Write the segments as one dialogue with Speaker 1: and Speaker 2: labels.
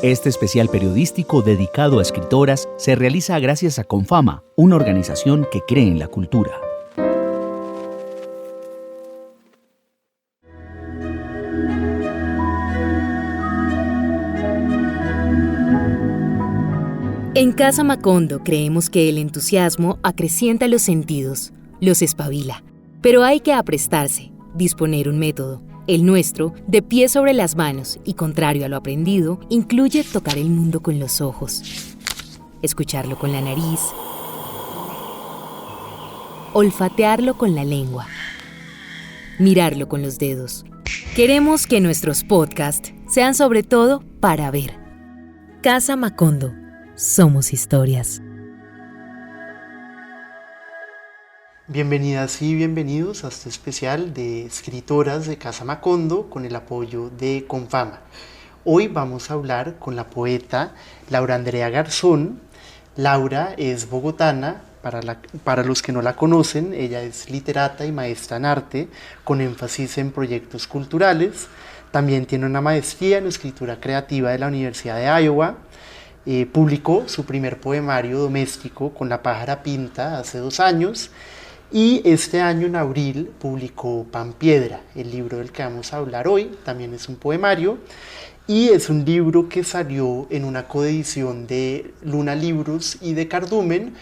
Speaker 1: Este especial periodístico dedicado a escritoras se realiza gracias a Confama, una organización que cree en la cultura.
Speaker 2: En Casa Macondo creemos que el entusiasmo acrecienta los sentidos, los espabila. Pero hay que aprestarse, disponer un método. El nuestro, de pie sobre las manos y contrario a lo aprendido, incluye tocar el mundo con los ojos, escucharlo con la nariz, olfatearlo con la lengua, mirarlo con los dedos. Queremos que nuestros podcasts sean sobre todo para ver. Casa Macondo. Somos historias.
Speaker 3: Bienvenidas y bienvenidos a este especial de escritoras de Casa Macondo con el apoyo de Confama. Hoy vamos a hablar con la poeta Laura Andrea Garzón. Laura es bogotana, para los que no la conocen, ella es literata y maestra en arte, con énfasis en proyectos culturales. También tiene una maestría en escritura creativa de la Universidad de Iowa. Publicó su primer poemario doméstico con La pájara pinta hace 2 años y este año en abril publicó Pan Piedra, el libro del que vamos a hablar hoy. También es un poemario y es un libro que salió en una coedición de Luna Libros y de Cardumen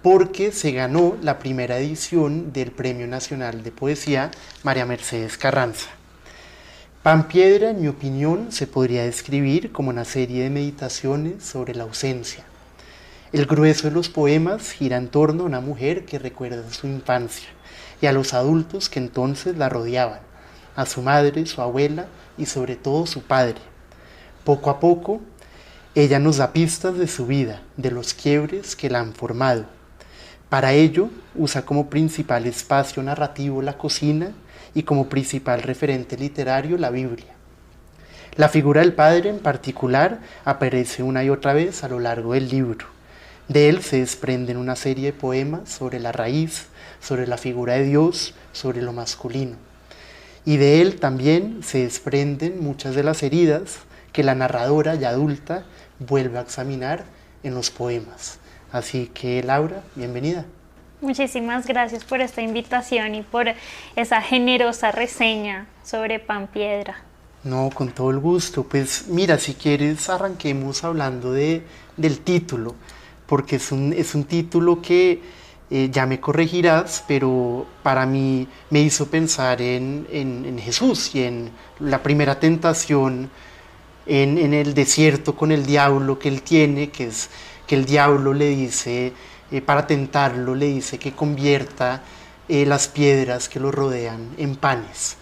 Speaker 3: porque se ganó la primera edición del Premio Nacional de Poesía María Mercedes Carranza. Pan Piedra, en mi opinión, se podría describir como una serie de meditaciones sobre la ausencia. El grueso de los poemas gira en torno a una mujer que recuerda su infancia y a los adultos que entonces la rodeaban, a su madre, su abuela y sobre todo su padre. Poco a poco, ella nos da pistas de su vida, de los quiebres que la han formado. Para ello, usa como principal espacio narrativo la cocina y como principal referente literario la Biblia. La figura del padre en particular aparece una y otra vez a lo largo del libro. De él se desprenden una serie de poemas sobre la raíz, sobre la figura de Dios, sobre lo masculino. Y de él también se desprenden muchas de las heridas que la narradora ya adulta vuelve a examinar en los poemas. Así que Laura, bienvenida.
Speaker 4: Muchísimas gracias por esta invitación y por esa generosa reseña sobre Pan Piedra.
Speaker 3: No, con todo el gusto. Pues mira, si quieres arranquemos hablando del título, porque es un título que ya me corregirás, pero para mí me hizo pensar en Jesús y en la primera tentación en el desierto con el diablo que él tiene, que es que el diablo le dice, para tentarlo, le dice que convierta las piedras que lo rodean en panes.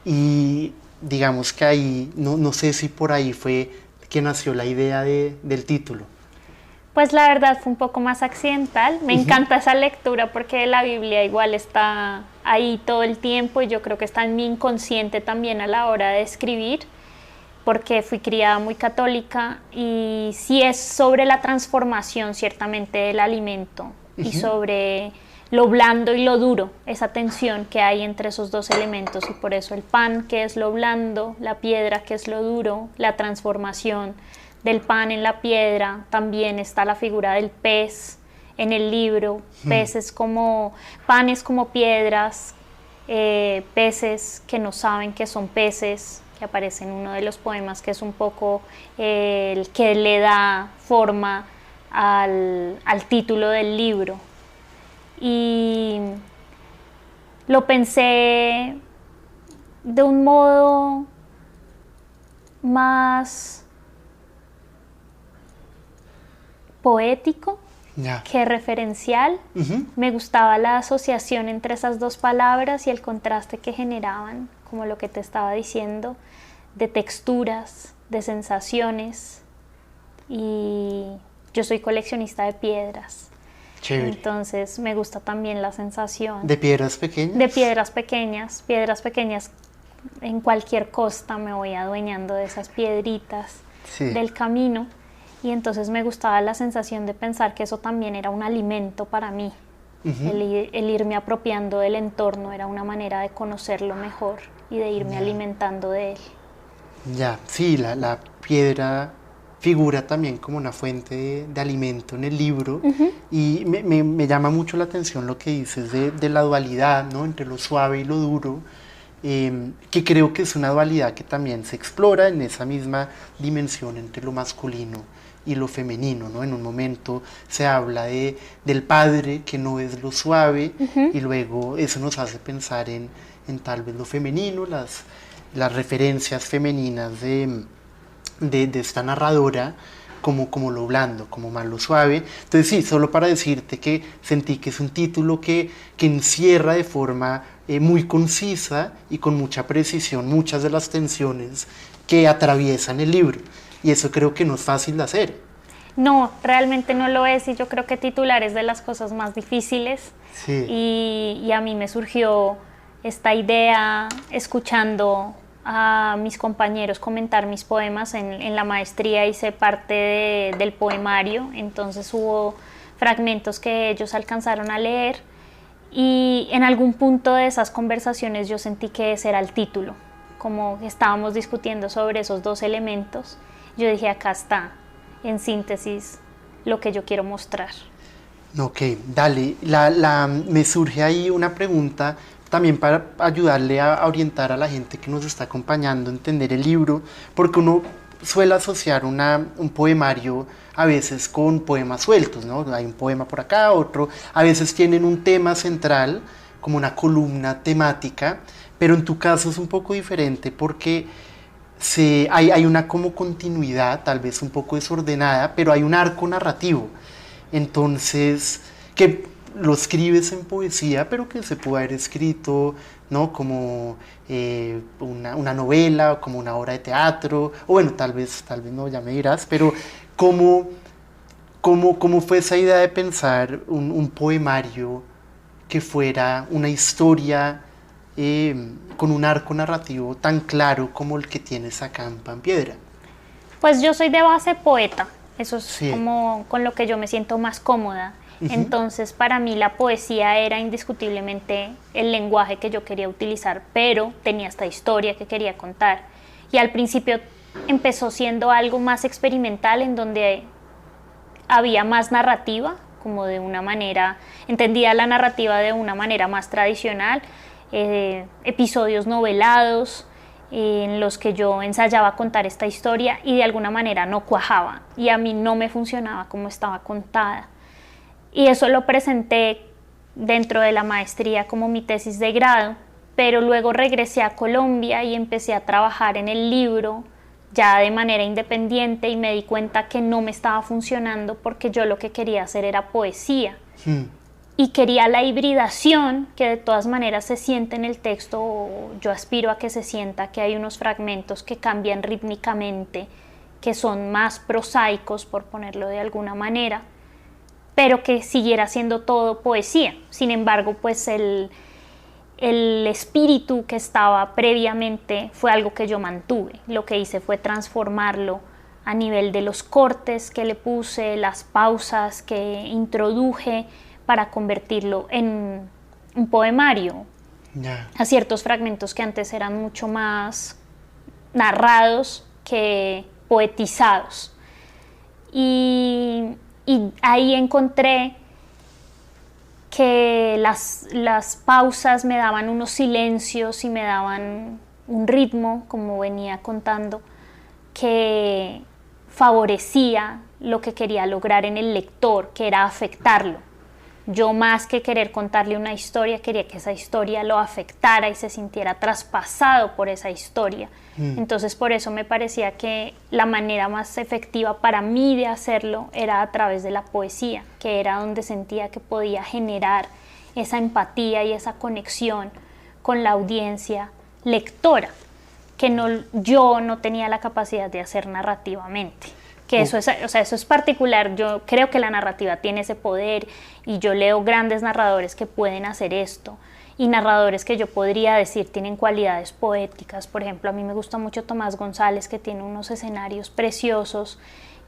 Speaker 3: Y digamos que ahí, no sé si por ahí fue que nació la idea del título.
Speaker 4: Pues la verdad fue un poco más accidental. Me encanta esa lectura porque la Biblia igual está ahí todo el tiempo y yo creo que está en mi inconsciente también a la hora de escribir, porque fui criada muy católica y sí es sobre la transformación ciertamente del alimento y sobre lo blando y lo duro, esa tensión que hay entre esos dos elementos, y por eso el pan, que es lo blando, la piedra, que es lo duro, la transformación del pan en la piedra. También está la figura del pez en el libro, peces como panes como piedras, peces que no saben que son peces, que aparece en uno de los poemas, que es un poco el que le da forma al título del libro. Y lo pensé de un modo más poético que referencial. Me gustaba la asociación entre esas dos palabras y el contraste que generaban, como lo que te estaba diciendo, de texturas, de sensaciones. Y yo soy coleccionista de piedras.
Speaker 3: Chévere.
Speaker 4: Entonces me gusta también la sensación.
Speaker 3: ¿De piedras pequeñas?
Speaker 4: De piedras pequeñas. En cualquier costa me voy adueñando de esas piedritas del camino. Y entonces me gustaba la sensación de pensar que eso también era un alimento para mí. El irme apropiando del entorno era una manera de conocerlo mejor y de irme alimentando de él.
Speaker 3: Ya, sí, la piedra figura también como una fuente de alimento en el libro. Y me llama mucho la atención lo que dices de la dualidad, ¿no? Entre lo suave y lo duro, que creo que es una dualidad que también se explora en esa misma dimensión entre lo masculino y lo femenino, ¿no? En un momento se habla del padre que no es lo suave, y luego eso nos hace pensar en tal vez lo femenino, las referencias femeninas de esta narradora, como lo blando, como más lo suave. Entonces sí, solo para decirte que sentí que es un título que encierra de forma muy concisa y con mucha precisión muchas de las tensiones que atraviesan el libro, y eso creo que no es fácil de hacer.
Speaker 4: No, realmente no lo es, y yo creo que titular es de las cosas más difíciles.
Speaker 3: Sí.
Speaker 4: Y a mí me surgió esta idea escuchando a mis compañeros comentar mis poemas. En la maestría hice parte del poemario, entonces hubo fragmentos que ellos alcanzaron a leer, y en algún punto de esas conversaciones yo sentí que ese era el título, como estábamos discutiendo sobre esos dos elementos. Yo dije, acá está, en síntesis, lo que yo quiero mostrar.
Speaker 3: Ok, dale. Me surge ahí una pregunta también para ayudarle a orientar a la gente que nos está acompañando a entender el libro, porque uno suele asociar un poemario a veces con poemas sueltos, ¿no? Hay un poema por acá, otro, a veces tienen un tema central, como una columna temática, pero en tu caso es un poco diferente porque hay una como continuidad, tal vez un poco desordenada, pero hay un arco narrativo, entonces, que lo escribes en poesía, pero que se puede haber escrito, ¿no? Como una novela, o como una obra de teatro, o bueno, tal vez no, ya me dirás, pero ¿cómo fue esa idea de pensar un poemario que fuera una historia con un arco narrativo tan claro como el que tienes acá en Pan Piedra?
Speaker 4: Pues yo soy de base poeta, eso es
Speaker 3: Sí.
Speaker 4: como con lo que yo me siento más cómoda. Entonces para mí la poesía era indiscutiblemente el lenguaje que yo quería utilizar, pero tenía esta historia que quería contar. Y al principio empezó siendo algo más experimental, en donde había más narrativa, como de una manera, entendía la narrativa de una manera más tradicional, episodios novelados, en los que yo ensayaba contar esta historia y de alguna manera no cuajaba, y a mí no me funcionaba como estaba contada. Y eso lo presenté dentro de la maestría como mi tesis de grado, pero luego regresé a Colombia y empecé a trabajar en el libro ya de manera independiente, y me di cuenta que no me estaba funcionando, porque yo lo que quería hacer era poesía. Y quería la hibridación que de todas maneras se siente en el texto, o yo aspiro a que se sienta que hay unos fragmentos que cambian rítmicamente, que son más prosaicos, por ponerlo de alguna manera, pero que siguiera siendo todo poesía. Sin embargo, pues el espíritu que estaba previamente fue algo que yo mantuve. Lo que hice fue transformarlo a nivel de los cortes que le puse, las pausas que introduje, para convertirlo en un poemario. A ciertos fragmentos que antes eran mucho más narrados que poetizados. Y ahí encontré que las pausas me daban unos silencios y me daban un ritmo, como venía contando, que favorecía lo que quería lograr en el lector, que era afectarlo. Yo, más que querer contarle una historia, quería que esa historia lo afectara y se sintiera traspasado por esa historia. Entonces por eso me parecía que la manera más efectiva para mí de hacerlo era a través de la poesía, que era donde sentía que podía generar esa empatía y esa conexión con la audiencia lectora, que yo no tenía la capacidad de hacer narrativamente. Que eso es particular. Yo creo que la narrativa tiene ese poder, y yo leo grandes narradores que pueden hacer esto, y narradores que yo podría decir tienen cualidades poéticas. Por ejemplo, a mí me gusta mucho Tomás González, que tiene unos escenarios preciosos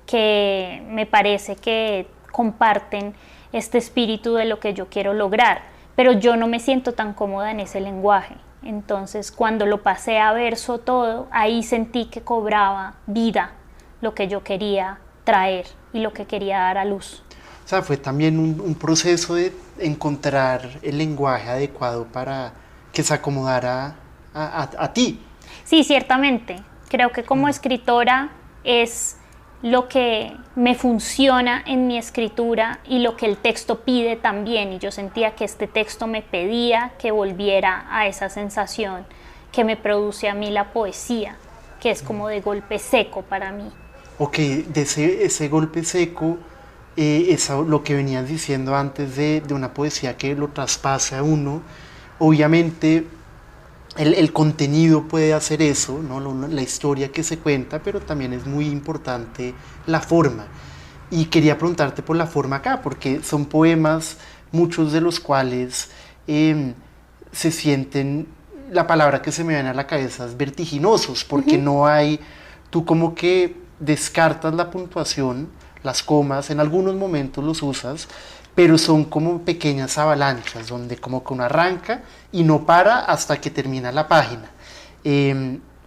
Speaker 4: que me parece que comparten este espíritu de lo que yo quiero lograr, pero yo no me siento tan cómoda en ese lenguaje. Entonces, cuando lo pasé a verso todo, ahí sentí que cobraba vida lo que yo quería traer y lo que quería dar a luz.
Speaker 3: O sea, fue también un proceso de encontrar el lenguaje adecuado para que se acomodara a ti.
Speaker 4: Sí, ciertamente. Creo que como escritora es lo que me funciona en mi escritura y lo que el texto pide también. Y yo sentía que este texto me pedía que volviera a esa sensación que me produce a mí la poesía, que es como de golpe seco para mí.
Speaker 3: Ok, de ese golpe seco, lo que venías diciendo antes de una poesía que lo traspase a uno, obviamente el contenido puede hacer eso, ¿no? La historia que se cuenta, pero también es muy importante la forma. Y quería preguntarte por la forma acá, porque son poemas, muchos de los cuales se sienten, la palabra que se me viene a la cabeza es vertiginosos, porque no hay, tú como que descartas la puntuación, las comas, en algunos momentos los usas, pero son como pequeñas avalanchas, donde como que uno arranca y no para hasta que termina la página.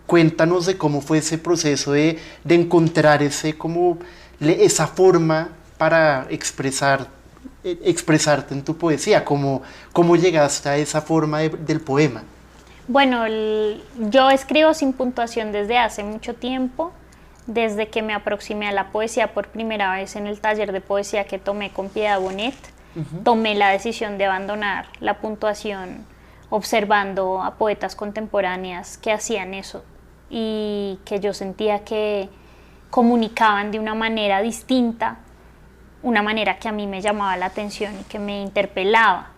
Speaker 3: Cuéntanos de cómo fue ese proceso de encontrar esa forma para expresarte en tu poesía, cómo llegaste a esa forma del poema.
Speaker 4: Bueno, yo escribo sin puntuación desde hace mucho tiempo, desde que me aproximé a la poesía por primera vez en el taller de poesía que tomé con Piedad Bonet. Tomé la decisión de abandonar la puntuación observando a poetas contemporáneas que hacían eso y que yo sentía que comunicaban de una manera distinta, una manera que a mí me llamaba la atención y que me interpelaba.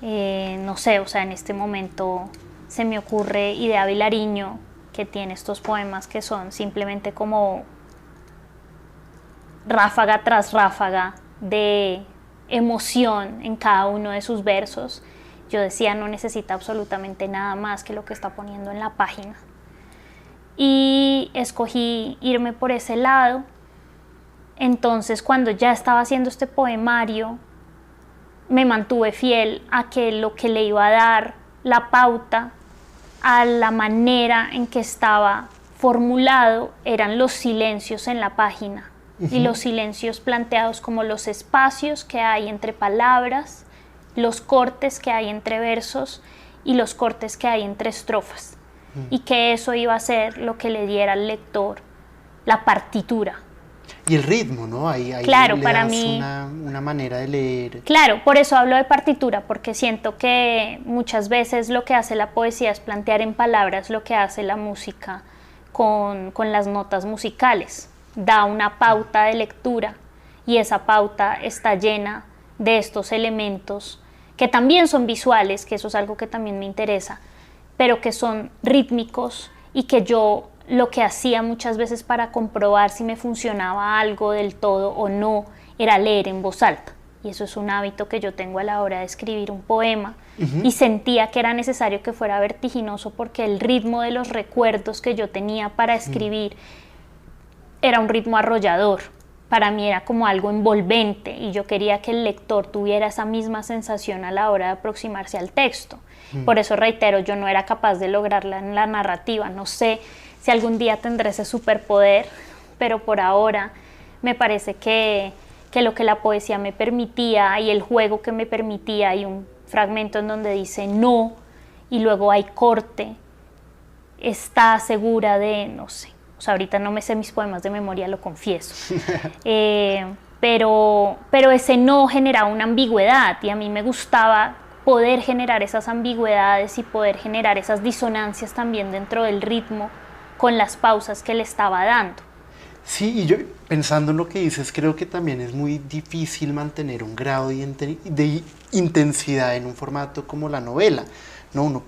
Speaker 4: No sé, o sea, en este momento se me ocurre Idea Vilariño, que tiene estos poemas que son simplemente como ráfaga tras ráfaga de emoción en cada uno de sus versos. Yo decía, no necesita absolutamente nada más que lo que está poniendo en la página. Y escogí irme por ese lado. Entonces, cuando ya estaba haciendo este poemario, me mantuve fiel a que lo que le iba a dar la pauta a la manera en que estaba formulado eran los silencios en la página. Y los silencios planteados como los espacios que hay entre palabras, los cortes que hay entre versos y los cortes que hay entre estrofas. Y que eso iba a ser lo que le diera al lector la partitura.
Speaker 3: Y el ritmo, ¿no? Ahí
Speaker 4: claro,
Speaker 3: le
Speaker 4: para
Speaker 3: das
Speaker 4: mí
Speaker 3: una manera de leer.
Speaker 4: Claro, por eso hablo de partitura, porque siento que muchas veces lo que hace la poesía es plantear en palabras lo que hace la música con las notas musicales. Da una pauta de lectura y esa pauta está llena de estos elementos que también son visuales, que eso es algo que también me interesa, pero que son rítmicos y que yo lo que hacía muchas veces para comprobar si me funcionaba algo del todo o no era leer en voz alta. Y eso es un hábito que yo tengo a la hora de escribir un poema. Y sentía que era necesario que fuera vertiginoso porque el ritmo de los recuerdos que yo tenía para escribir era un ritmo arrollador. Para mí era como algo envolvente y yo quería que el lector tuviera esa misma sensación a la hora de aproximarse al texto. Por eso reitero, yo no era capaz de lograrla en la narrativa. No sé si algún día tendré ese superpoder, pero por ahora me parece que lo que la poesía me permitía y el juego que me permitía, hay un fragmento en donde dice no y luego hay corte, está segura de, no sé, o sea, ahorita no me sé mis poemas de memoria, lo confieso, pero ese no genera una ambigüedad y a mí me gustaba poder generar esas ambigüedades y poder generar esas disonancias también dentro del ritmo con las pausas que le estaba dando.
Speaker 3: Sí, y yo pensando en lo que dices, creo que también es muy difícil mantener un grado de intensidad en un formato como la novela, ¿no? Uno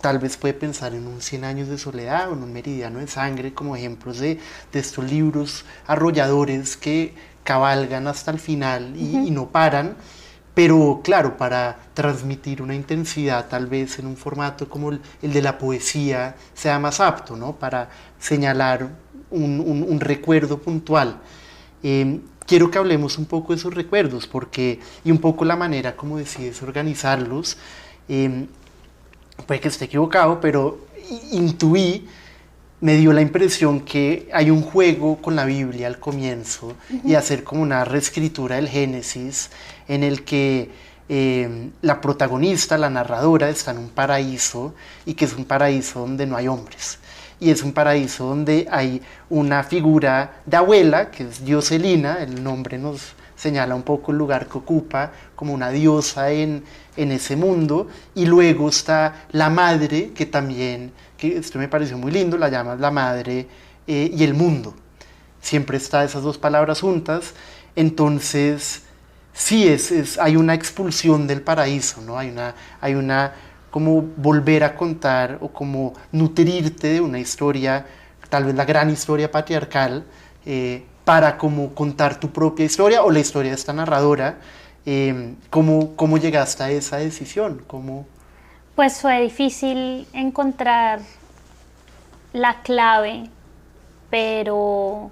Speaker 3: tal vez puede pensar en un 100 años de soledad o en un Meridiano de sangre como ejemplos de estos libros arrolladores que cabalgan hasta el final y no paran, pero claro, para transmitir una intensidad tal vez en un formato como el de la poesía sea más apto, ¿no? Para señalar un recuerdo puntual. Quiero que hablemos un poco de esos recuerdos y un poco la manera como decides organizarlos. Puede que esté equivocado, pero intuí me dio la impresión que hay un juego con la Biblia al comienzo y hacer como una reescritura del Génesis en el que la protagonista, la narradora, está en un paraíso y que es un paraíso donde no hay hombres. Y es un paraíso donde hay una figura de abuela, que es Dioselina, el nombre nos señala un poco el lugar que ocupa como una diosa en ese mundo, y luego está la madre, que también, que esto me pareció muy lindo, la llaman la madre y el mundo. Siempre está esas dos palabras juntas, entonces sí, hay una expulsión del paraíso, ¿no? Hay una como volver a contar o como nutrirte de una historia, tal vez la gran historia patriarcal, para como contar tu propia historia o la historia de esta narradora. ¿Cómo llegaste a esa decisión?
Speaker 4: Pues fue difícil encontrar la clave, pero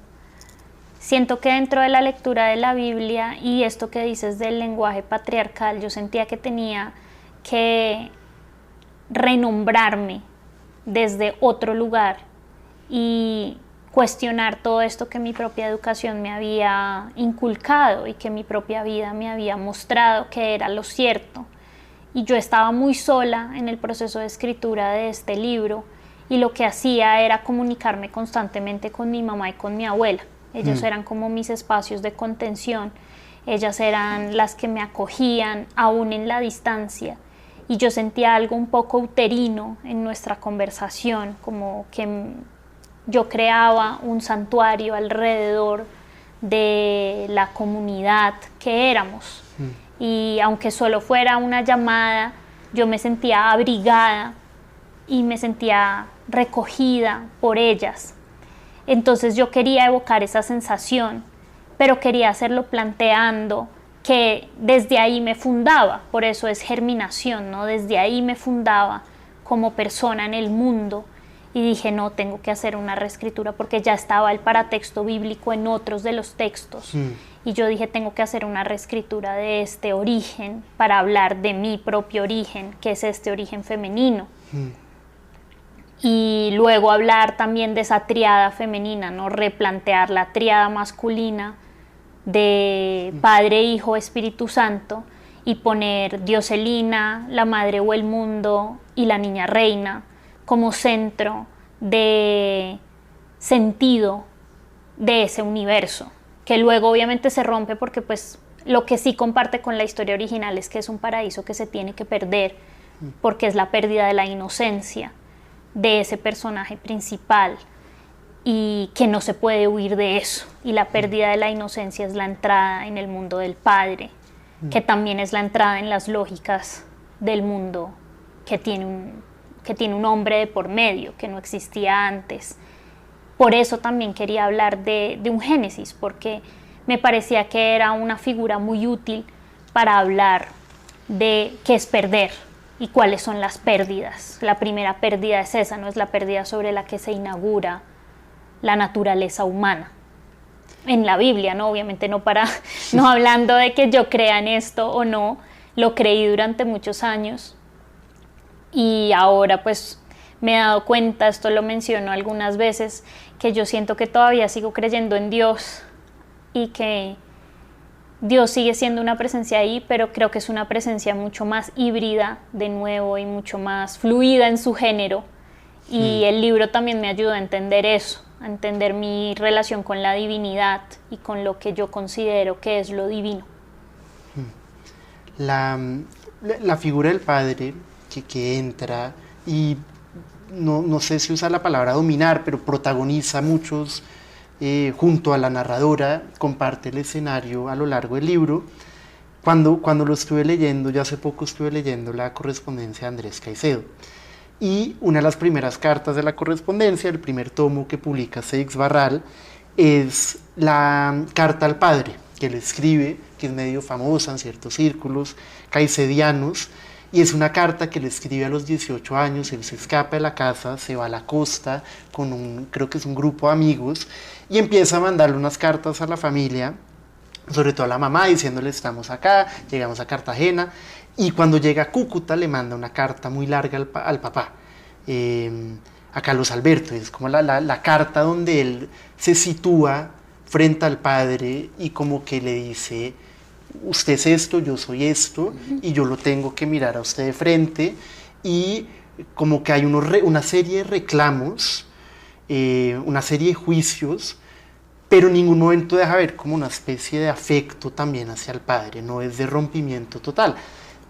Speaker 4: siento que dentro de la lectura de la Biblia y esto que dices del lenguaje patriarcal, yo sentía que tenía que renombrarme desde otro lugar y cuestionar todo esto que mi propia educación me había inculcado y que mi propia vida me había mostrado que era lo cierto. Y yo estaba muy sola en el proceso de escritura de este libro y lo que hacía era comunicarme constantemente con mi mamá y con mi abuela. Ellos eran como mis espacios de contención, ellas eran las que me acogían aún en la distancia. Y yo sentía algo un poco uterino en nuestra conversación, como que yo creaba un santuario alrededor de la comunidad que éramos. Y aunque solo fuera una llamada, yo me sentía abrigada y me sentía recogida por ellas. Entonces yo quería evocar esa sensación, pero quería hacerlo planteando que desde ahí me fundaba, por eso es germinación, ¿no? Desde ahí me fundaba como persona en el mundo. Y dije, no, tengo que hacer una reescritura porque ya estaba el paratexto bíblico en otros de los textos. Y yo dije, tengo que hacer una reescritura de este origen para hablar de mi propio origen, que es este origen femenino. Y luego hablar también de esa tríada femenina, ¿no? Replantear la tríada masculina de Padre, Hijo, Espíritu Santo y poner Dioselina, la madre o el mundo y la niña reina como centro de sentido de ese universo, que luego obviamente se rompe porque pues lo que sí comparte con la historia original es que es un paraíso que se tiene que perder porque es la pérdida de la inocencia de ese personaje principal y que no se puede huir de eso, y la pérdida de la inocencia es la entrada en el mundo del Padre, que también es la entrada en las lógicas del mundo que tiene un hombre de por medio, que no existía antes. Por eso también quería hablar de un Génesis, porque me parecía que era una figura muy útil para hablar de qué es perder y cuáles son las pérdidas. La primera pérdida es esa, no es la pérdida sobre la que se inaugura la naturaleza humana. En la Biblia, ¿no? Obviamente no hablando de que yo crea en esto o no, lo creí durante muchos años. Y ahora pues me he dado cuenta, esto lo menciono algunas veces, que yo siento que todavía sigo creyendo en Dios y que Dios sigue siendo una presencia ahí, pero creo que es una presencia mucho más híbrida de nuevo y mucho más fluida en su género. Y el libro también me ayudó a entender eso, a entender mi relación con la divinidad y con lo que yo considero que es lo divino.
Speaker 3: La figura del padre que entra y no sé si usa la palabra dominar, pero protagoniza muchos junto a la narradora, comparte el escenario a lo largo del libro. Cuando lo estuve leyendo, ya hace poco estuve leyendo la correspondencia de Andrés Caicedo, y una de las primeras cartas de la correspondencia, el primer tomo que publica Seix Barral, es la carta al padre que le escribe, que es medio famosa en ciertos círculos caicedianos, y es una carta que le escribe a los 18 años. Él se escapa de la casa, se va a la costa con creo que es un grupo de amigos, y empieza a mandarle unas cartas a la familia, sobre todo a la mamá, diciéndole estamos acá, llegamos a Cartagena, y cuando llega a Cúcuta le manda una carta muy larga al papá, a Carlos Alberto. Es como la carta donde él se sitúa frente al padre y como que le dice, usted es esto, yo soy esto, y yo lo tengo que mirar a usted de frente, y como que hay una serie de reclamos, una serie de juicios, pero en ningún momento deja ver como una especie de afecto también hacia el padre, no es de rompimiento total.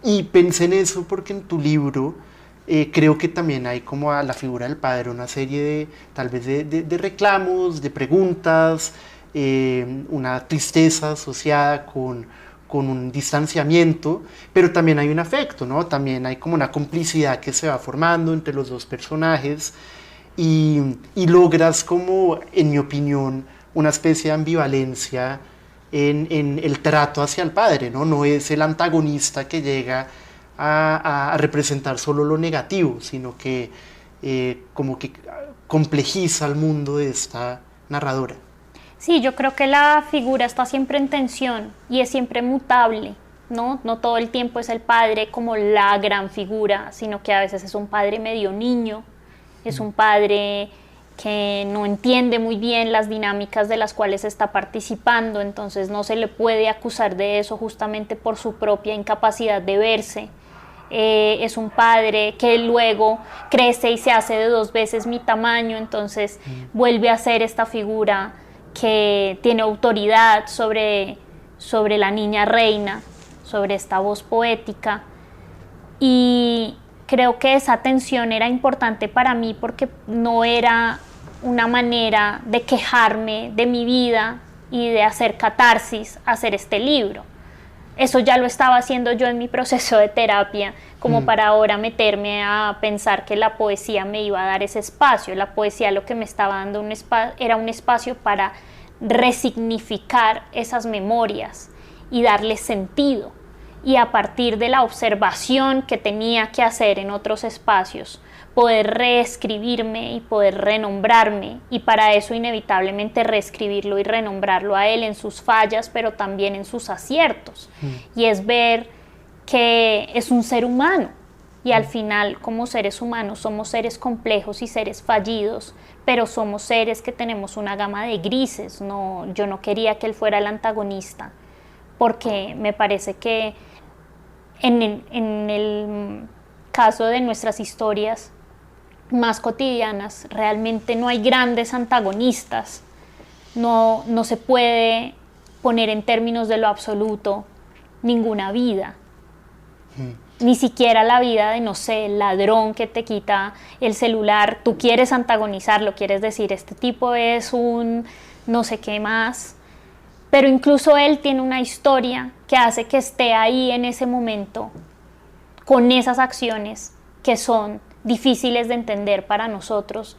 Speaker 3: Y pensé en eso porque en tu libro creo que también hay como a la figura del padre una serie de, tal vez de reclamos, de preguntas, una tristeza asociada con un distanciamiento, pero también hay un afecto, ¿no? También hay como una complicidad que se va formando entre los dos personajes y logras como, en mi opinión, una especie de ambivalencia en el trato hacia el padre, ¿no? No es el antagonista que llega a representar solo lo negativo, sino que como que complejiza el mundo de esta narradora.
Speaker 4: Sí, yo creo que la figura está siempre en tensión y es siempre mutable, ¿no? No todo el tiempo es el padre como la gran figura, sino que a veces es un padre medio niño, es un padre que no entiende muy bien las dinámicas de las cuales está participando, entonces no se le puede acusar de eso justamente por su propia incapacidad de verse. Es un padre que luego crece y se hace de 2 veces mi tamaño, entonces vuelve a ser esta figura que tiene autoridad sobre la niña reina, sobre esta voz poética, y creo que esa tensión era importante para mí porque no era una manera de quejarme de mi vida y de hacer catarsis, hacer este libro. Eso ya lo estaba haciendo yo en mi proceso de terapia, como para ahora meterme a pensar que la poesía me iba a dar ese espacio. La poesía lo que me estaba dando era un espacio para resignificar esas memorias y darles sentido. Y a partir de la observación que tenía que hacer en otros espacios, poder reescribirme y poder renombrarme, y para eso inevitablemente reescribirlo y renombrarlo a él en sus fallas, pero también en sus aciertos. Y es ver que es un ser humano, y al final como seres humanos somos seres complejos y seres fallidos, pero somos seres que tenemos una gama de grises. Yo no quería que él fuera el antagonista, porque me parece que en el caso de nuestras historias más cotidianas realmente no hay grandes antagonistas, no se puede poner en términos de lo absoluto ninguna vida, ni siquiera la vida de, no sé, el ladrón que te quita el celular. Tú quieres antagonizarlo, quieres decir, este tipo es un no sé qué más, pero incluso él tiene una historia que hace que esté ahí en ese momento con esas acciones que son difíciles de entender para nosotros,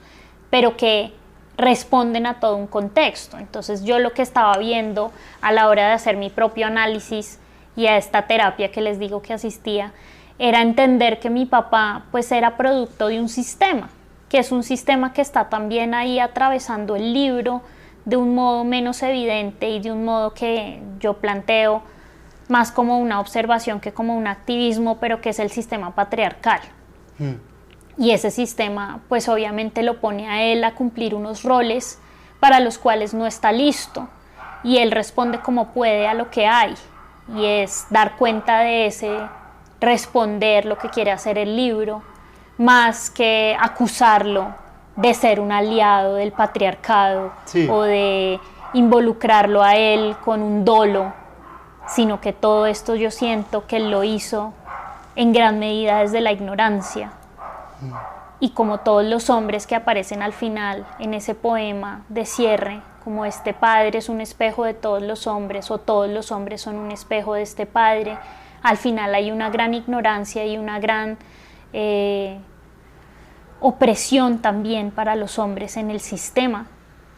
Speaker 4: pero que responden a todo un contexto. Entonces yo lo que estaba viendo a la hora de hacer mi propio análisis y a esta terapia que les digo que asistía, era entender que mi papá pues era producto de un sistema, que es un sistema que está también ahí atravesando el libro de un modo menos evidente y de un modo que yo planteo más como una observación que como un activismo, pero que es el sistema patriarcal. Y ese sistema pues obviamente lo pone a él a cumplir unos roles para los cuales no está listo, y él responde como puede a lo que hay, y es dar cuenta de ese responder lo que quiere hacer el libro, más que acusarlo de ser un aliado del patriarcado, sí, o de involucrarlo a él con un dolo, sino que todo esto yo siento que él lo hizo en gran medida desde la ignorancia. Y como todos los hombres que aparecen al final en ese poema de cierre, como este padre es un espejo de todos los hombres, o todos los hombres son un espejo de este padre, al final hay una gran ignorancia y una gran opresión también para los hombres en el sistema,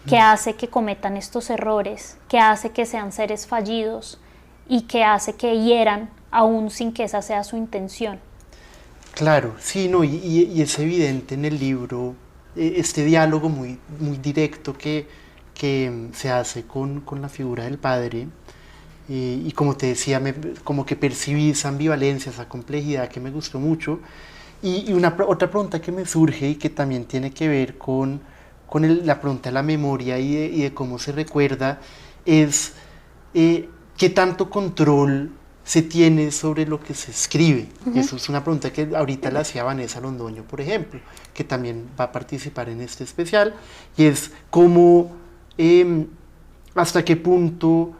Speaker 4: que hace que cometan estos errores, que hace que sean seres fallidos y que hace que hieran aún sin que esa sea su intención.
Speaker 3: Claro, sí, no, y es evidente en el libro este diálogo muy directo que se hace con la figura del padre, y como te decía, como que percibí esa ambivalencia, esa complejidad que me gustó mucho, Y otra pregunta que me surge y que también tiene que ver con la pregunta de la memoria y de cómo se recuerda es ¿qué tanto control se tiene sobre lo que se escribe? Eso es una pregunta que ahorita la hacía Vanessa Londoño, por ejemplo, que también va a participar en este especial, y es cómo, hasta qué punto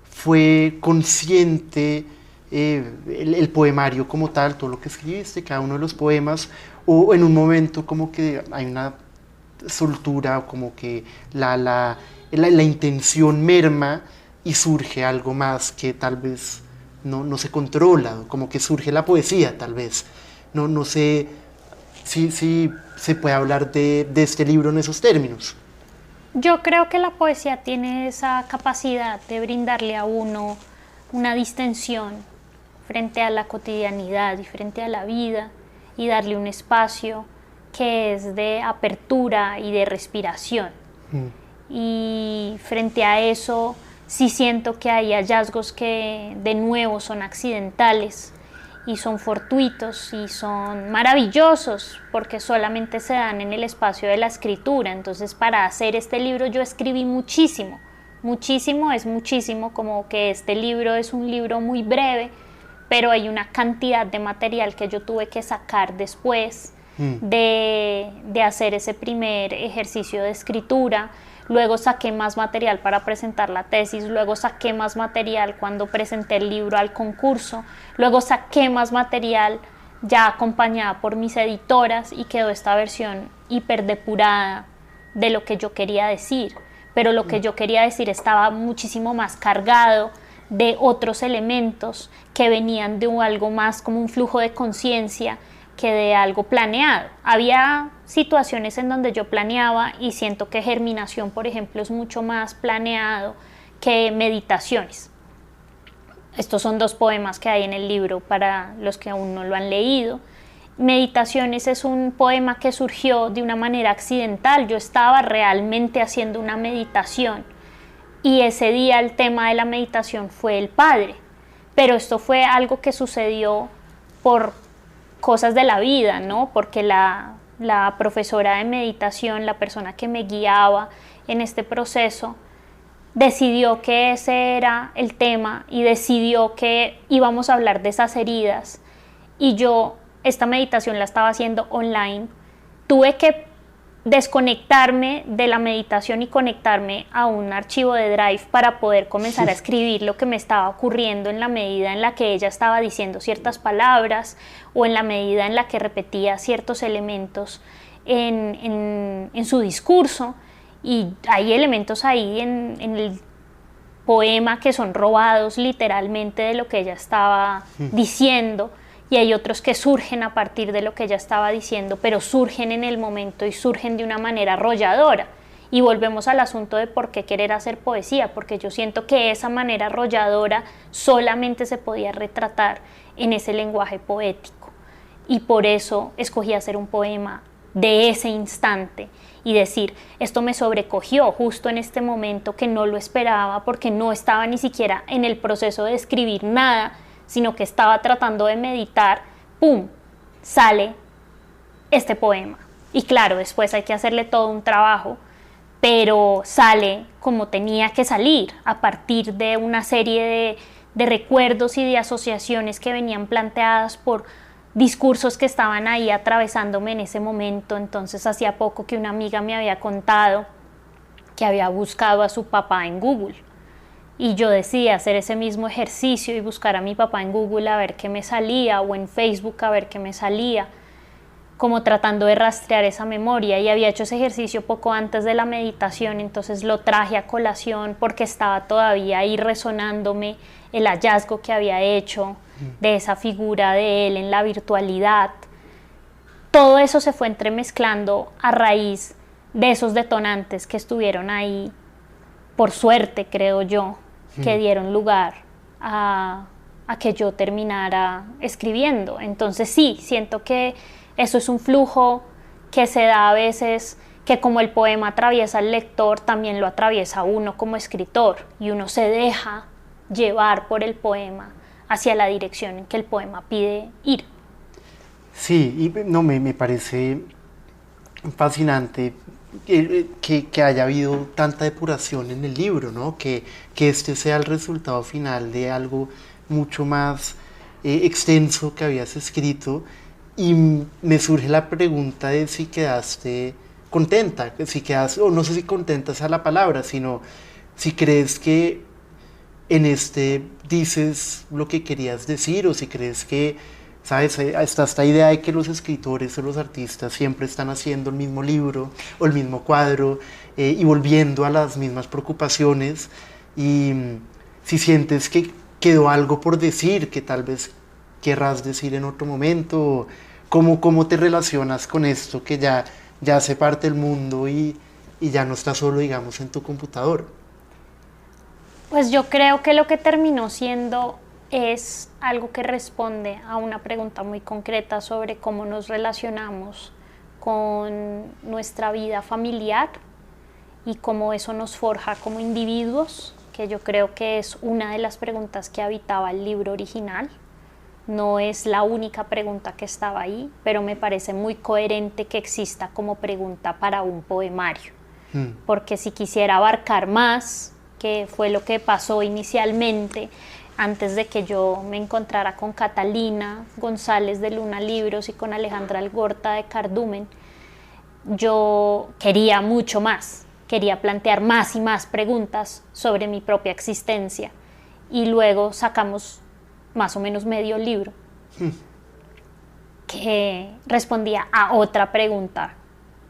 Speaker 3: fue consciente el poemario como tal, todo lo que escribiste, cada uno de los poemas, o en un momento como que hay una soltura, o como que la intención merma y surge algo más que tal vez no se controla, como que surge la poesía tal vez. No sé si se puede hablar de este libro en esos términos.
Speaker 4: Yo creo que la poesía tiene esa capacidad de brindarle a uno una distensión frente a la cotidianidad y frente a la vida, y darle un espacio que es de apertura y de respiración. Y frente a eso sí siento que hay hallazgos que de nuevo son accidentales y son fortuitos y son maravillosos porque solamente se dan en el espacio de la escritura. Entonces, para hacer este libro yo escribí muchísimo, es muchísimo, como que este libro es un libro muy breve, pero hay una cantidad de material que yo tuve que sacar después de hacer ese primer ejercicio de escritura. Luego saqué más material para presentar la tesis, luego saqué más material cuando presenté el libro al concurso, luego saqué más material ya acompañada por mis editoras, y quedó esta versión hiperdepurada de lo que yo quería decir. Pero lo que yo quería decir estaba muchísimo más cargado de otros elementos que venían de algo más como un flujo de conciencia que de algo planeado. Había situaciones en donde yo planeaba, y siento que Germinación, por ejemplo, es mucho más planeado que Meditaciones. Estos son 2 poemas que hay en el libro para los que aún no lo han leído. Meditaciones es un poema que surgió de una manera accidental. Yo estaba realmente haciendo una meditación, y ese día el tema de la meditación fue el padre, pero esto fue algo que sucedió por cosas de la vida, ¿no? Porque la profesora de meditación, la persona que me guiaba en este proceso, decidió que ese era el tema y decidió que íbamos a hablar de esas heridas, y yo esta meditación la estaba haciendo online. Tuve que desconectarme de la meditación y conectarme a un archivo de Drive para poder comenzar a escribir lo que me estaba ocurriendo, en la medida en la que ella estaba diciendo ciertas palabras o en la medida en la que repetía ciertos elementos en su discurso. Y hay elementos ahí en el poema que son robados literalmente de lo que ella estaba diciendo, y hay otros que surgen a partir de lo que ella estaba diciendo, pero surgen en el momento y surgen de una manera arrolladora. Y volvemos al asunto de por qué querer hacer poesía, porque yo siento que esa manera arrolladora solamente se podía retratar en ese lenguaje poético, y por eso escogí hacer un poema de ese instante y decir, esto me sobrecogió justo en este momento que no lo esperaba, porque no estaba ni siquiera en el proceso de escribir nada, sino que estaba tratando de meditar. ¡Pum!, sale este poema. Y claro, después hay que hacerle todo un trabajo, pero sale como tenía que salir, a partir de una serie de recuerdos y de asociaciones que venían planteadas por discursos que estaban ahí atravesándome en ese momento. Entonces, hacía poco que una amiga me había contado que había buscado a su papá en Google, y yo decidí hacer ese mismo ejercicio y buscar a mi papá en Google a ver qué me salía, o en Facebook a ver qué me salía, como tratando de rastrear esa memoria. Y había hecho ese ejercicio poco antes de la meditación, entonces lo traje a colación porque estaba todavía ahí resonándome el hallazgo que había hecho de esa figura de él en la virtualidad. Todo eso se fue entremezclando a raíz de esos detonantes que estuvieron ahí, por suerte creo yo, que dieron lugar a que yo terminara escribiendo. Entonces sí, siento que eso es un flujo que se da a veces, que como el poema atraviesa al lector, también lo atraviesa uno como escritor, y uno se deja llevar por el poema hacia la dirección en que el poema pide ir.
Speaker 3: Sí, y no, me parece fascinante que haya habido tanta depuración en el libro, ¿no? Que este sea el resultado final de algo mucho más extenso que habías escrito. Y me surge la pregunta de si quedaste contenta, si quedaste, o no sé si contenta es la palabra, sino si crees que en este dices lo que querías decir, o si crees que, ¿sabes? Está esta idea de que los escritores o los artistas siempre están haciendo el mismo libro o el mismo cuadro y volviendo a las mismas preocupaciones. Y si sientes que quedó algo por decir, que tal vez querrás decir en otro momento, ¿cómo te relacionas con esto que ya hace parte del mundo y ya no está solo, digamos, en tu computador?
Speaker 4: Pues yo creo que lo que terminó siendo es algo que responde a una pregunta muy concreta sobre cómo nos relacionamos con nuestra vida familiar y cómo eso nos forja como individuos, que yo creo que es una de las preguntas que habitaba el libro original. No es la única pregunta que estaba ahí, pero me parece muy coherente que exista como pregunta para un poemario, porque si quisiera abarcar más, que fue lo que pasó inicialmente, antes de que yo me encontrara con Catalina González de Luna Libros y con Alejandra Algorta de Cardumen, yo quería mucho más, quería plantear más y más preguntas sobre mi propia existencia, y luego sacamos más o menos medio libro que respondía a otra pregunta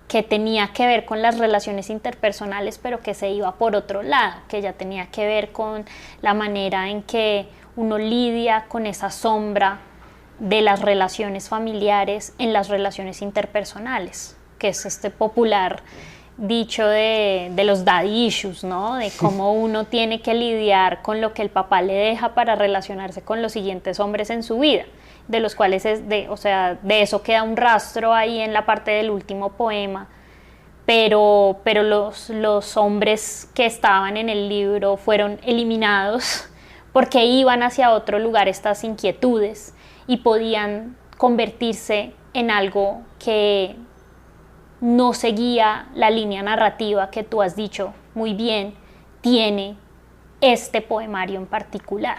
Speaker 4: que tenía que ver con las relaciones interpersonales, pero que se iba por otro lado, que ya tenía que ver con la manera en que uno lidia con esa sombra de las relaciones familiares en las relaciones interpersonales, que es este popular dicho de los daddy issues, ¿no? De cómo uno tiene que lidiar con lo que el papá le deja para relacionarse con los siguientes hombres en su vida, de los cuales de eso queda un rastro ahí en la parte del último poema, pero los hombres que estaban en el libro fueron eliminados porque iban hacia otro lugar estas inquietudes y podían convertirse en algo que no seguía la línea narrativa que tú has dicho muy bien, tiene este poemario en particular.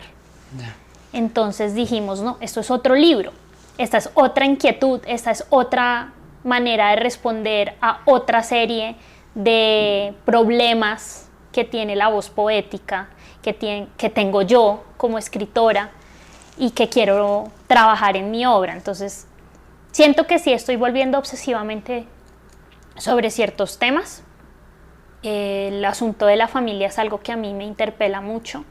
Speaker 4: Yeah. Entonces dijimos, no, esto es otro libro, esta es otra inquietud, esta es otra manera de responder a otra serie de problemas que tiene la voz poética, que tengo yo como escritora y que quiero trabajar en mi obra. Entonces, siento que sí estoy volviendo obsesivamente sobre ciertos temas. El asunto de la familia es algo que a mí me interpela mucho.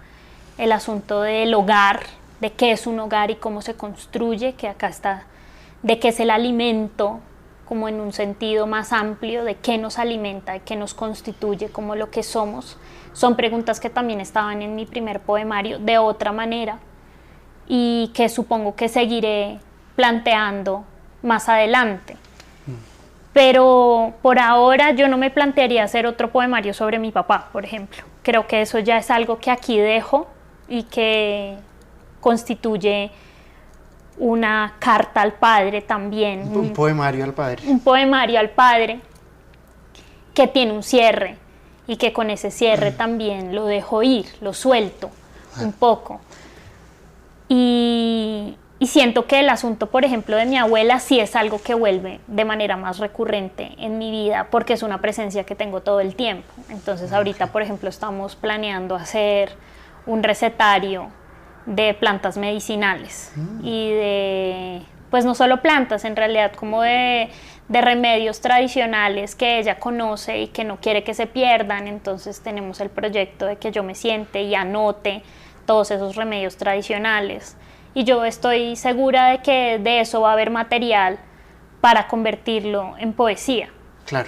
Speaker 4: El asunto del hogar, de qué es un hogar y cómo se construye, que acá está, de qué es el alimento, como en un sentido más amplio, de qué nos alimenta, de qué nos constituye como lo que somos. Son preguntas que también estaban en mi primer poemario de otra manera y que supongo que seguiré planteando más adelante. Pero por ahora yo no me plantearía hacer otro poemario sobre mi papá, por ejemplo. Creo que eso ya es algo que aquí dejo y que constituye una carta al padre también.
Speaker 3: Un poemario al padre.
Speaker 4: Un poemario al padre que tiene un cierre y que con ese cierre también lo dejo ir, lo suelto un poco. Y siento que el asunto, por ejemplo, de mi abuela sí es algo que vuelve de manera más recurrente en mi vida porque es una presencia que tengo todo el tiempo. Entonces ahorita, por ejemplo, estamos planeando hacer un recetario de plantas medicinales y de, pues no solo plantas, en realidad como de remedios tradicionales que ella conoce y que no quiere que se pierdan. Entonces tenemos el proyecto de que yo me siente y anote todos esos remedios tradicionales. Y yo estoy segura de que de eso va a haber material para convertirlo en poesía.
Speaker 3: Claro,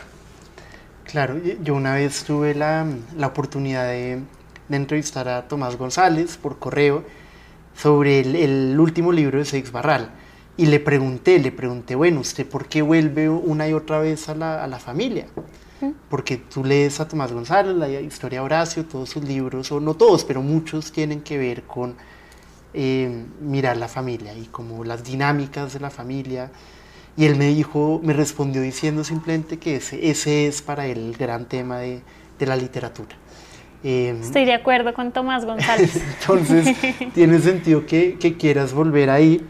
Speaker 3: claro. Yo una vez tuve la oportunidad de entrevistar a Tomás González por correo sobre el último libro de Seix Barral. Y le pregunté, bueno, ¿usted por qué vuelve una y otra vez a la familia? Porque tú lees a Tomás González, la historia de Horacio, todos sus libros, o no todos, pero muchos tienen que ver con mirar la familia y como las dinámicas de la familia. Y él me respondió diciendo simplemente que ese es para él el gran tema de la literatura.
Speaker 4: Estoy de acuerdo con Tomás González.
Speaker 3: Entonces, tiene sentido que quieras volver ahí.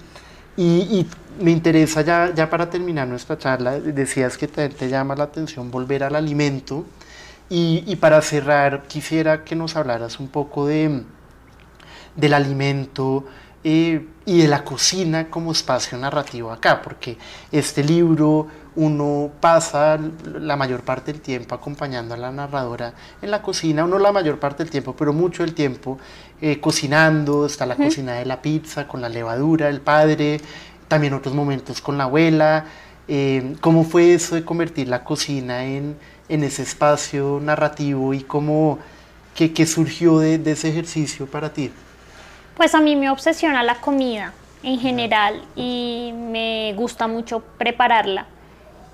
Speaker 3: Y me interesa ya para terminar nuestra charla, decías que te llama la atención volver al alimento. Y para cerrar, quisiera que nos hablaras un poco del alimento y de la cocina como espacio narrativo acá, porque este libro uno pasa la mayor parte del tiempo acompañando a la narradora en la cocina, o no la mayor parte del tiempo, pero mucho del tiempo cocinando. Está la cocina de la pizza con la levadura, el padre, también otros momentos con la abuela. ¿Cómo fue eso de convertir la cocina en ese espacio narrativo y qué surgió de ese ejercicio para ti?
Speaker 4: Pues a mí me obsesiona la comida en general y me gusta mucho prepararla.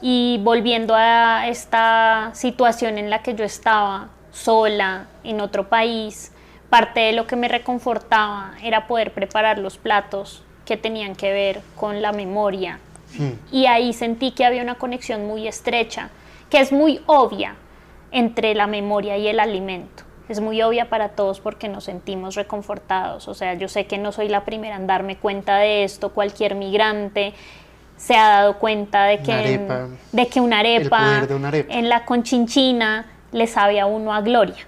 Speaker 4: Y volviendo a esta situación en la que yo estaba sola en otro país, parte de lo que me reconfortaba era poder preparar los platos que tenían que ver con la memoria. Y ahí sentí que había una conexión muy estrecha, que es muy obvia entre la memoria y el alimento. Es muy obvia para todos porque nos sentimos reconfortados. O sea, yo sé que no soy la primera en darme cuenta de esto. Cualquier migrante se ha dado cuenta de que una arepa en la Conchinchina le sabe a uno a gloria.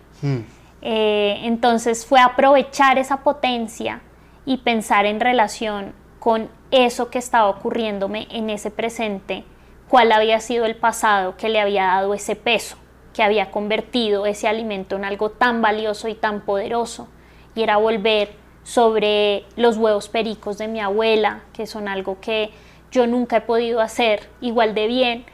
Speaker 4: Entonces fue aprovechar esa potencia y pensar en relación con eso que estaba ocurriéndome en ese presente, cuál había sido el pasado que le había dado ese peso, que había convertido ese alimento en algo tan valioso y tan poderoso, y era volver sobre los huevos pericos de mi abuela, que son algo que yo nunca he podido hacer igual de bien,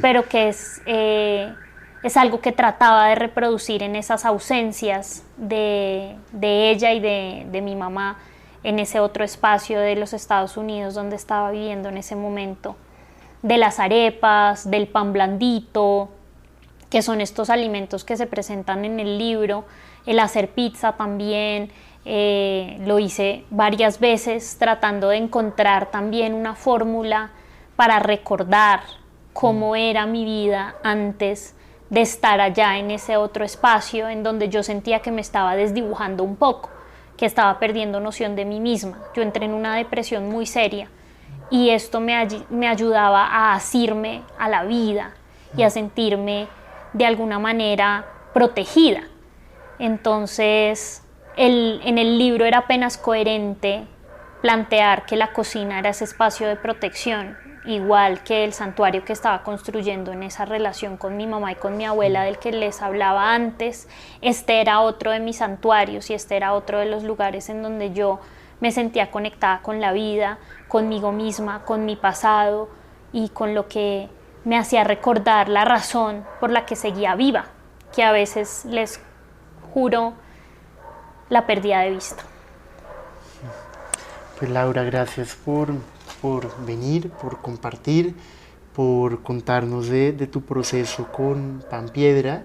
Speaker 4: pero que es algo que trataba de reproducir en esas ausencias de ella y de mi mamá en ese otro espacio de los Estados Unidos donde estaba viviendo en ese momento, de las arepas, del pan blandito, que son estos alimentos que se presentan en el libro, el hacer pizza también. Lo hice varias veces tratando de encontrar también una fórmula para recordar cómo era mi vida antes de estar allá en ese otro espacio en donde yo sentía que me estaba desdibujando un poco, que estaba perdiendo noción de mí misma. Yo entré en una depresión muy seria y esto me ayudaba a asirme a la vida y a sentirme de alguna manera protegida. Entonces, en el libro era apenas coherente plantear que la cocina era ese espacio de protección, igual que el santuario que estaba construyendo en esa relación con mi mamá y con mi abuela del que les hablaba antes. Este era otro de mis santuarios y este era otro de los lugares en donde yo me sentía conectada con la vida, conmigo misma, con mi pasado y con lo que me hacía recordar la razón por la que seguía viva, que a veces les juro la pérdida de vista.
Speaker 3: Pues Laura, gracias por venir, por compartir, por contarnos de tu proceso con Pan Piedra.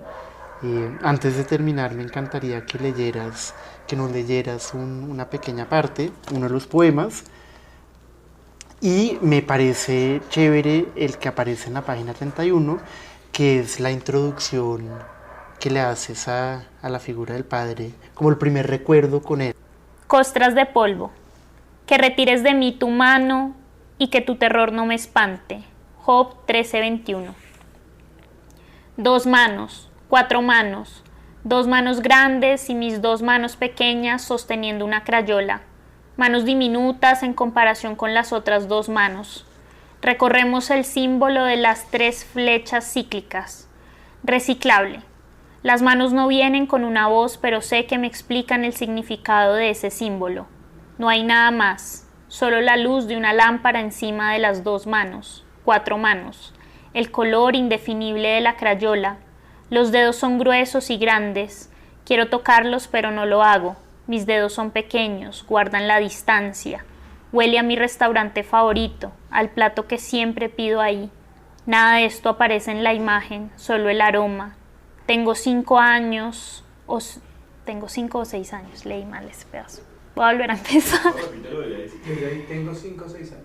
Speaker 3: Antes de terminar, me encantaría que nos leyeras una pequeña parte, uno de los poemas. Y me parece chévere el que aparece en la página 31, que es la introducción que le haces a la figura del padre, como el primer recuerdo con él.
Speaker 4: Costras de polvo, que retires de mí tu mano y que tu terror no me espante. Job 13:21. 2 manos, 4 manos, 2 manos grandes y mis 2 manos pequeñas sosteniendo una crayola. Manos diminutas en comparación con las otras 2 manos. Recorremos el símbolo de las 3 flechas cíclicas. Reciclable. Las manos no vienen con una voz, pero sé que me explican el significado de ese símbolo. No hay nada más, solo la luz de una lámpara encima de las 2 manos, 4 manos, el color indefinible de la crayola. Los dedos son gruesos y grandes. Quiero tocarlos, pero no lo hago. Mis dedos son pequeños, guardan la distancia. Huele a mi restaurante favorito, al plato que siempre pido ahí. Nada de esto aparece en la imagen, solo el aroma. Tengo 5 o 6 años, leí mal ese pedazo. Voy a volver a empezar.
Speaker 5: Tengo 5 o 6 años.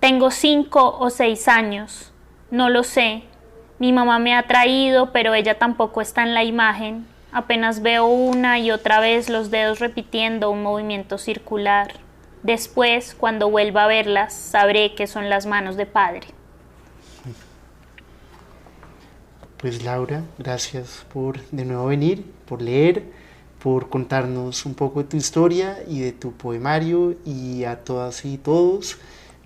Speaker 4: Tengo 5 o 6 años. No lo sé. Mi mamá me ha traído, pero ella tampoco está en la imagen. Apenas veo una y otra vez los dedos repitiendo un movimiento circular. Después, cuando vuelva a verlas, sabré que son las manos de padre.
Speaker 3: Pues Laura, gracias por de nuevo venir, por leer, por contarnos un poco de tu historia y de tu poemario, y a todas y todos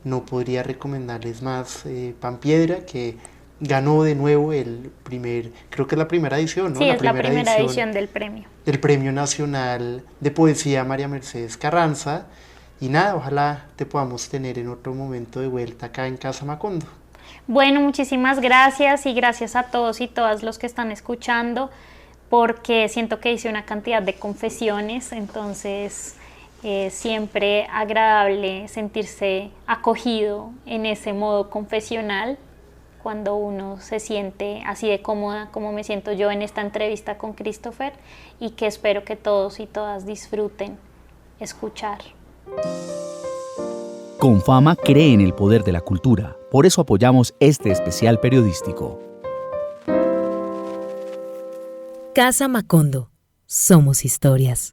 Speaker 3: no podría recomendarles más Pan Piedra, que ganó de nuevo creo que es la primera edición, ¿no?
Speaker 4: Sí, es la primera edición del premio.
Speaker 3: Del Premio Nacional de Poesía María Mercedes Carranza. Y nada, ojalá te podamos tener en otro momento de vuelta acá en Casa Macondo.
Speaker 4: Bueno, muchísimas gracias, y gracias a todos y todas los que están escuchando, porque siento que hice una cantidad de confesiones, entonces siempre agradable sentirse acogido en ese modo confesional cuando uno se siente así de cómoda como me siento yo en esta entrevista con Christopher, y que espero que todos y todas disfruten escuchar.
Speaker 1: Confama cree en el poder de la cultura, por eso apoyamos este especial periodístico.
Speaker 2: Casa Macondo. Somos historias.